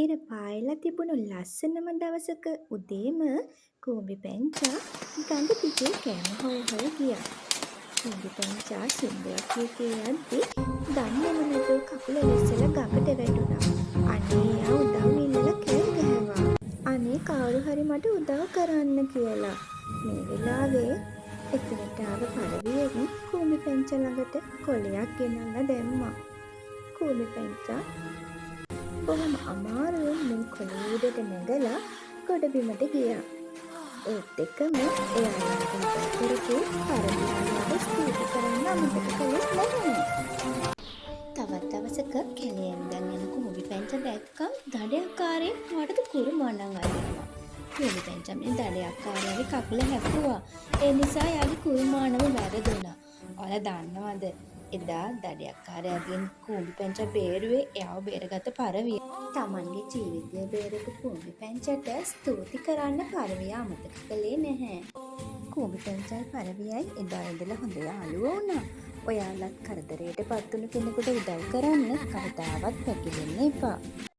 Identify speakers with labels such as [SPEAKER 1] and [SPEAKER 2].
[SPEAKER 1] ඉර පායලා තිබුණු ලස්සනම දවසක උදේම කූඹි පැංචා ගඟ දිගේ කෑම හොය හොය ගියා. කූඹි පැංචා සිංදුවක් කිය කිය යද්දි දන්නේම නැතුව කකුල ලිස්සලා ගඟට වැටුණා. අනේ එයා උදව් ඉල්ලලා කෑ ගැහුවා. අනේ කවුරු හරි මට උදව් කරන්න කියලා. මේ වෙලාවේ එතනට ආව පළවියෙක් කූඹි පැංචා ළඟට කොලයක් ගෙනල්ලා දැම්මා. කූඹි පැංචා බොහොම අමාරුවෙන් මේ කොළේ උඩට නැගලා ගොඩබිමට ගියා. ඒත් එක්කම එයා ළඟට උදව් කරපු පරදියාලට ස්තුති කරන්න අමතක කළේ නැහැ. තවත් දවසක කැලෙන් දැන් යන කූඹි පැංචා දැක්කා දඩයක්කාරයෙක් පාටට කුරුමානම් අදිනවා. කූඹි පැංචා මේ දඩයක්කාරයාගේ කකුල හැප්පුවා. ඒ නිසා එයාගේ කුරුමානම වැරදුනා. ඔයාලා දන්නවද? එදා දඩයක්කාරයාගෙන් කූඹි පැංචා බේරුවේ එයාව බේරගත්ත පරවිය. තමන්ගේ ජීවිතය බේරපු කූඹි පැංචාට ස්තුති කරන්න පරවියා අමතක කළේ නැහැ. කූඹි පැංචායි පරවියයි එදා ඉඳලා හොඳ යාළුවෝ වුණා. ඔයාලත් කරදරයට පත් වුණු කෙනෙකුට උදව් කරන්න කවදාවත් පැකිලෙන්න එපා.